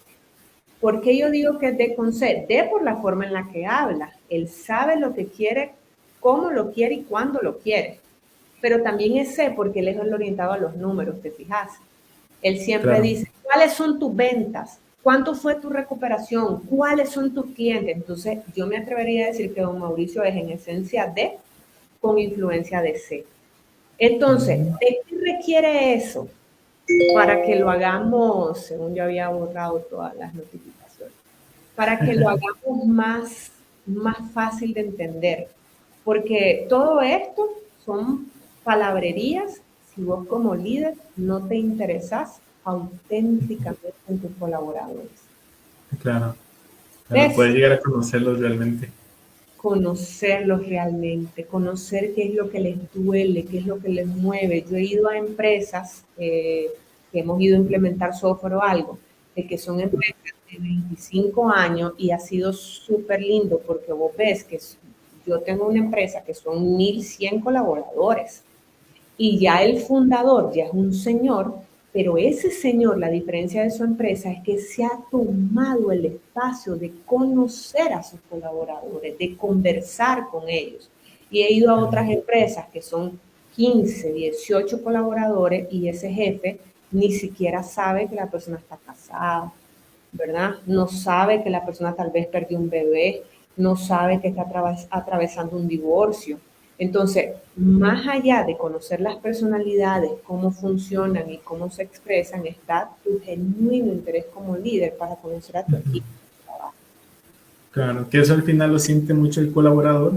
[SPEAKER 2] ¿Por qué yo digo que es D con C? D por la forma en la que habla. Él sabe lo que quiere, cómo lo quiere y cuándo lo quiere. Pero también es C porque él es el orientado a los números, ¿te fijas? Él siempre
[SPEAKER 1] Claro.
[SPEAKER 2] dice, ¿cuáles son tus ventas? ¿Cuánto fue tu recuperación? ¿Cuáles son tus clientes? Entonces, yo me atrevería a decir que don Mauricio es en esencia D con influencia de C. Entonces,
[SPEAKER 1] Mm,
[SPEAKER 2] ¿de qué requiere eso? Para que lo hagamos, según yo había borrado todas las notificaciones, para que lo hagamos más fácil de entender. Porque todo esto son palabrerías si vos como líder no te interesás auténticamente en tus colaboradores.
[SPEAKER 1] claro, claro.
[SPEAKER 2] ¿Ves?
[SPEAKER 1] Puede llegar a conocerlos realmente.
[SPEAKER 2] Conocerlos realmente, conocer qué es lo que les duele, qué es lo que les mueve. Yo he ido a empresas que hemos ido a implementar software o algo, de que son empresas de 25 años y ha sido súper lindo porque vos ves que yo tengo una empresa que son 1.100 colaboradores y ya el fundador ya es un señor, pero ese señor, la diferencia de su empresa es que se ha tomado el espacio de conocer a sus colaboradores, de conversar con ellos. Y he ido a otras
[SPEAKER 1] Mm,
[SPEAKER 2] empresas que son 15, 18 colaboradores y ese jefe ni siquiera sabe que la persona está casada, ¿verdad? No sabe que la persona tal vez perdió un bebé, no sabe que está atravesando un divorcio. Entonces, más allá de conocer las personalidades, cómo funcionan y cómo se expresan, está tu genuino interés como líder para conocer a tu
[SPEAKER 1] ujú.
[SPEAKER 2] equipo de trabajo.
[SPEAKER 1] Claro, que eso al final lo siente mucho el colaborador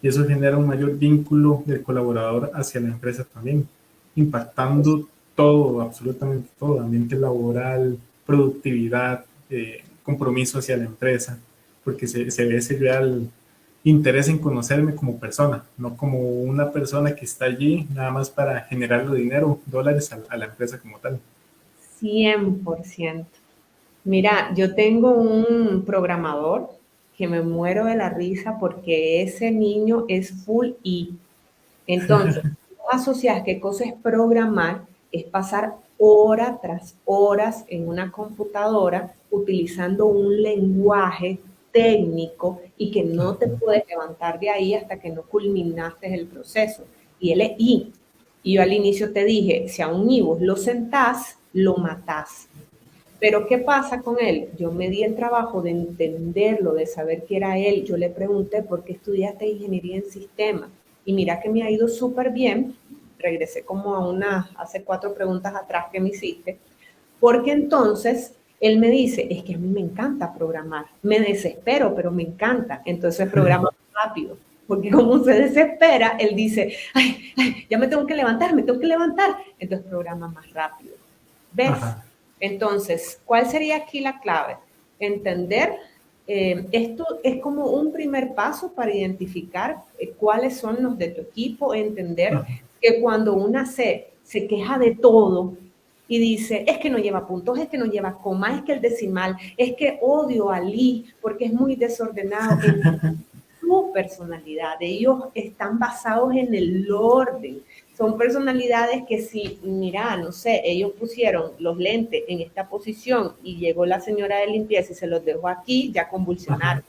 [SPEAKER 1] y eso genera un mayor vínculo del colaborador hacia la empresa también,
[SPEAKER 2] Pues,
[SPEAKER 1] impactando todo, absolutamente todo, ambiente laboral, productividad, compromiso hacia la empresa, porque se ve ese real interés en conocerme como persona, no como una persona que está allí nada más para generarle dinero, dólares a la empresa como tal.
[SPEAKER 2] 100%. Mira, yo tengo un programador que me muero de la risa porque ese niño es full I. Entonces, asocias qué cosa es programar, es pasar hora tras horas en una computadora utilizando un lenguaje técnico y que no te puedes levantar de ahí hasta que no culminaste el proceso. Y él es I. Y yo al inicio te dije, si a un I vos lo sentás, lo matás. Pero ¿qué pasa con él? Yo me di el trabajo de entenderlo, de saber que era él. Yo le pregunté por qué estudiaste ingeniería en sistemas. Y mira que me ha ido súper bien. Regresé como hace 4 preguntas atrás que me hiciste. Porque entonces él me dice, es que a mí me encanta programar. Me desespero, pero me encanta. Entonces programa rápido. Porque como se desespera, él dice, ay, ya me tengo que levantar, me tengo que levantar. Entonces programa más rápido. ¿Ves?
[SPEAKER 1] Ajá.
[SPEAKER 2] Entonces, ¿cuál sería aquí la clave? Entender, esto es como un primer paso para identificar cuáles son los de tu equipo, entender
[SPEAKER 1] Ajá.
[SPEAKER 2] que cuando una se queja de todo y dice, es que no lleva puntos, es que no lleva coma, es que el decimal, es que odio a Lee porque es muy desordenado, en su personalidad. Ellos están basados en el orden. Son personalidades que si, mira, no sé, ellos pusieron los lentes en esta posición y llegó la señora de limpieza y se los dejó aquí, ya
[SPEAKER 1] Ajá.
[SPEAKER 2] convulsionaron,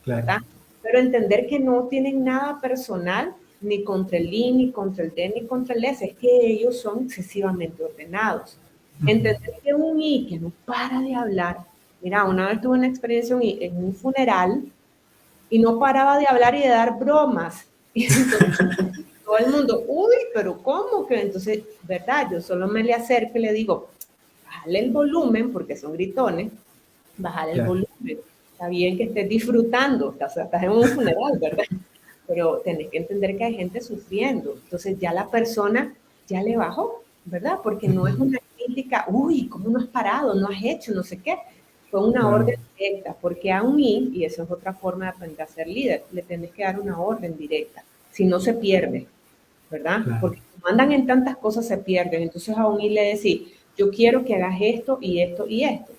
[SPEAKER 1] Claro.
[SPEAKER 2] ¿verdad? Pero entender que no tienen nada personal ni contra el I, ni contra el D, ni contra el S, es que ellos son excesivamente ordenados.
[SPEAKER 1] Ujú.
[SPEAKER 2] Entender que un I que no para de hablar, mira, una vez tuve una experiencia en un funeral y no paraba de hablar y de dar bromas. Y entonces todo el mundo, uy, pero ¿cómo que? Entonces, ¿verdad? Yo solo me le acerco y le digo, bájale el volumen, porque son gritones, bájale el
[SPEAKER 1] Claro.
[SPEAKER 2] volumen. Está bien que estés disfrutando, o sea, estás en un funeral, ¿verdad? Pero tenés que entender que hay gente sufriendo. Entonces ya la persona ya le bajó, ¿verdad? Porque no es
[SPEAKER 1] Ujú.
[SPEAKER 2] una crítica, uy, ¿cómo no has parado? No has hecho, no sé qué. Fue una
[SPEAKER 1] Claro.
[SPEAKER 2] orden directa, porque a un I, y eso es otra forma de aprender a ser líder, le tenés que dar una orden directa. Si no se pierde, ¿verdad?
[SPEAKER 1] Claro.
[SPEAKER 2] Porque como andan en tantas cosas se pierden. Entonces a un I le decís, yo quiero que hagas esto y esto y esto.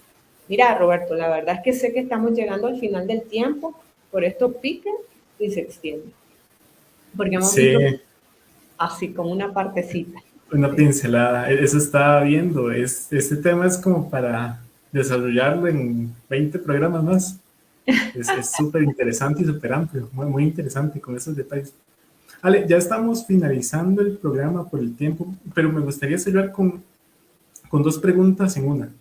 [SPEAKER 2] Mira, Roberto, la verdad es que sé que estamos llegando al final del tiempo, por esto pique y se extiende porque hemos visto
[SPEAKER 1] Sí,
[SPEAKER 2] así como una partecita.
[SPEAKER 1] una pincelada. Eso estaba viendo. Este tema es como para desarrollarlo en 20 programas más. Es súper interesante y súper amplio. Muy, muy interesante con esos detalles. Ale, ya estamos finalizando el programa por el tiempo, pero me gustaría cerrar con 2 preguntas en una.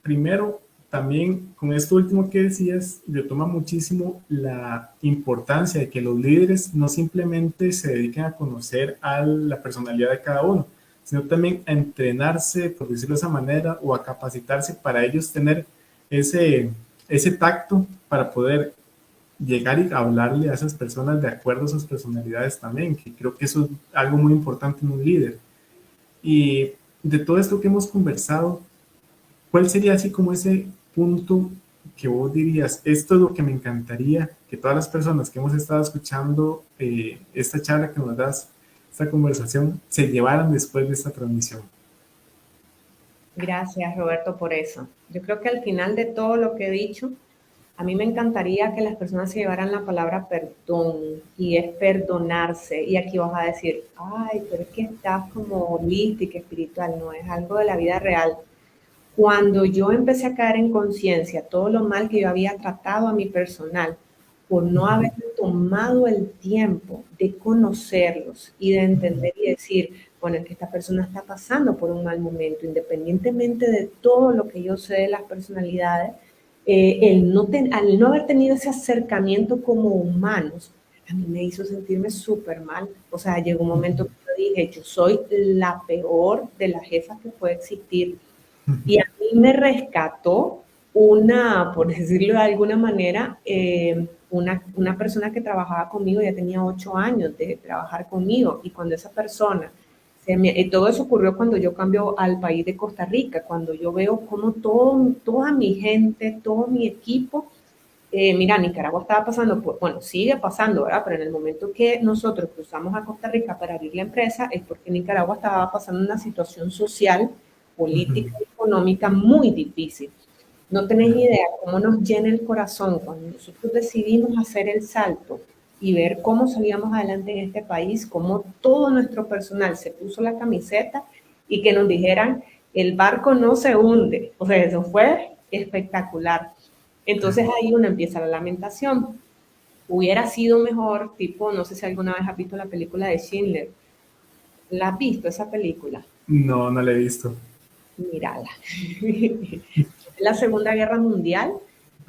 [SPEAKER 1] Primero, también con esto último que decías, retoma muchísimo la importancia de que los líderes no simplemente se dediquen a conocer a la personalidad de cada uno, sino también a entrenarse, por decirlo de esa manera, o a capacitarse para ellos tener ese tacto para poder llegar y hablarle a esas personas de acuerdo a sus personalidades también, que creo que eso es algo muy importante en un líder. Y de todo esto que hemos conversado, ¿cuál sería así como ese punto que vos dirías, esto es lo que me encantaría que todas las personas que hemos estado escuchando esta charla que nos das, esta conversación, se llevaran después de esta transmisión?
[SPEAKER 2] Gracias, Roberto, por eso. Yo creo que al final de todo lo que he dicho, a mí me encantaría que las personas se llevaran la palabra perdón y es perdonarse. Y aquí vas a decir, ay, pero es que estás como holística, espiritual, no es algo de la vida real. Cuando yo empecé a caer en conciencia todo lo mal que yo había tratado a mi personal por no haber tomado el tiempo de conocerlos y de entender y decir, bueno, es que esta persona está pasando por un mal momento, independientemente de todo lo que yo sé de las personalidades, al no haber tenido ese acercamiento como humanos, a mí me hizo sentirme súper mal. O sea, llegó un momento que yo dije, yo soy la peor de las jefas que puede existir y a mí me rescató por decirlo de alguna manera, una persona que trabajaba conmigo, ya tenía 8 años de trabajar conmigo, y cuando esa persona, todo eso ocurrió cuando yo cambio al país de Costa Rica, cuando yo veo como toda mi gente, todo mi equipo, mira, Nicaragua estaba pasando bueno, sigue pasando, ¿verdad? Pero en el momento que nosotros cruzamos a Costa Rica para abrir la empresa es porque Nicaragua estaba pasando una situación social, política y económica muy difícil. No tenéis idea cómo nos llena el corazón cuando nosotros decidimos hacer el salto y ver cómo salíamos adelante en este país, cómo todo nuestro personal se puso la camiseta y que nos dijeran, el barco no se hunde. O sea, eso fue espectacular. Entonces ahí uno empieza la lamentación. Hubiera sido mejor, tipo, no sé si alguna vez has visto la película de Schindler. ¿La has visto esa película?
[SPEAKER 1] No, no lo he visto.
[SPEAKER 2] Mírala. La Segunda Guerra Mundial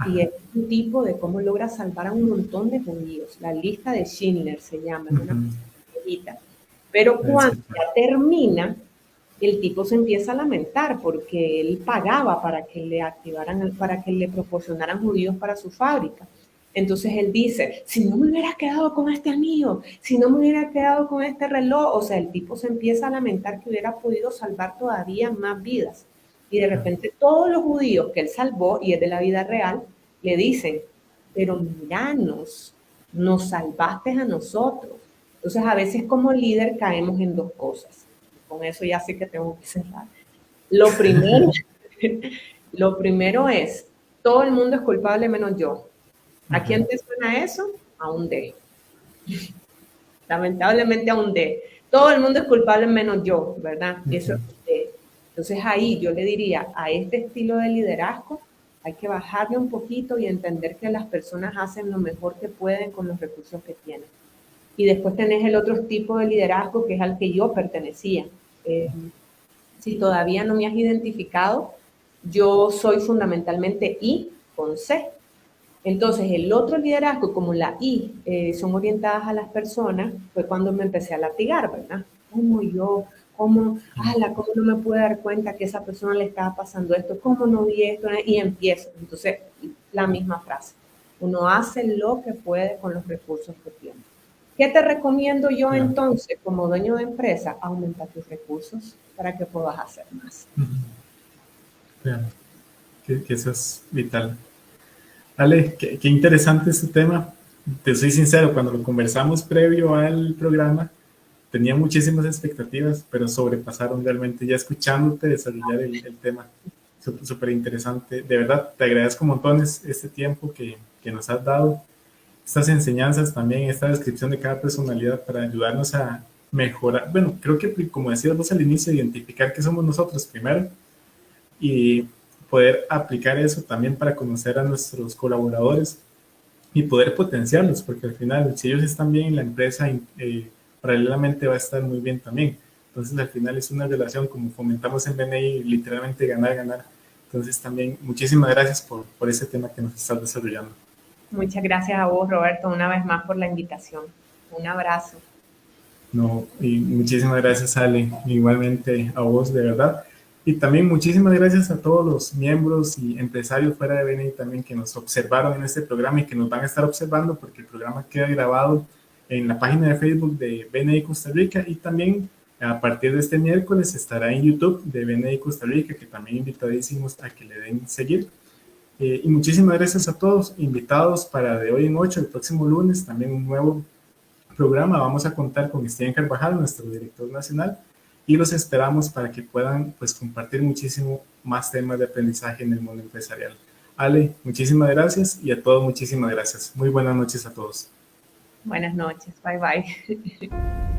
[SPEAKER 2] y es un tipo de cómo logra salvar a un montón de judíos. La lista de Schindler se llama, es una viejita. Pero cuando ya termina, el tipo se empieza a lamentar porque él pagaba para que le activaran, para que le proporcionaran judíos para su fábrica. Entonces él dice, si no me hubiera quedado con este anillo, si no me hubiera quedado con este reloj, o sea, el tipo se empieza a lamentar que hubiera podido salvar todavía más vidas. Y de repente todos los judíos que él salvó, y es de la vida real, le dicen, pero miranos, nos salvaste a nosotros. Entonces a veces como líder caemos en dos cosas. Con eso ya sé que tengo que cerrar. Lo primero, lo primero es, todo el mundo es culpable menos yo. ¿A quién te suena eso? A un D. Lamentablemente a un D. Todo el mundo es culpable menos yo, ¿verdad? Eso es un D. Entonces ahí yo le diría, a este estilo de liderazgo hay que bajarle un poquito y entender que las personas hacen lo mejor que pueden con los recursos que tienen. Y después tenés el otro tipo de liderazgo que es al que yo pertenecía. Si todavía no me has identificado, yo soy fundamentalmente I con C. Entonces, el otro liderazgo, como la I, son orientadas a las personas, fue cuando me empecé a latigar, ¿verdad? ¿Cómo no me pude dar cuenta que a esa persona le estaba pasando esto? ¿Cómo no vi esto? Y empiezo. Entonces, la misma frase. Uno hace lo que puede con los recursos que tiene. ¿Qué te recomiendo yo entonces, como dueño de empresa? Aumenta tus recursos para que puedas hacer más.
[SPEAKER 1] Claro, que eso es vital. Ale, qué interesante este tema. Te soy sincero, cuando lo conversamos previo al programa, tenía muchísimas expectativas, pero sobrepasaron realmente. Ya escuchándote desarrollar el tema, súper interesante. De verdad, te agradezco montones este tiempo que nos has dado, estas enseñanzas también, esta descripción de cada personalidad para ayudarnos a mejorar. Bueno, creo que como decías vos al inicio, identificar qué somos nosotros primero y poder aplicar eso también para conocer a nuestros colaboradores y poder potenciarlos, porque al final, si ellos están bien, la empresa paralelamente va a estar muy bien también. Entonces, al final es una relación, como fomentamos en BNI, literalmente ganar, ganar. Entonces, también muchísimas gracias por ese tema que nos estás desarrollando.
[SPEAKER 2] Muchas gracias a vos, Roberto, una vez más por la invitación. Un abrazo.
[SPEAKER 1] No, y muchísimas gracias, Ale, igualmente a vos, de verdad. Y también muchísimas gracias a todos los miembros y empresarios fuera de BNI también que nos observaron en este programa y que nos van a estar observando porque el programa queda grabado en la página de Facebook de BNI Costa Rica y también a partir de este miércoles estará en YouTube de BNI Costa Rica, que también invitadísimos a que le den seguir. Y muchísimas gracias a todos, invitados para de hoy en 8, el próximo lunes, también un nuevo programa. Vamos a contar con Steven Carvajal, nuestro director nacional, y los esperamos para que puedan pues compartir muchísimo más temas de aprendizaje en el mundo empresarial. Ale, muchísimas gracias y a todos muchísimas gracias. Muy buenas noches a todos.
[SPEAKER 2] Buenas noches, bye bye.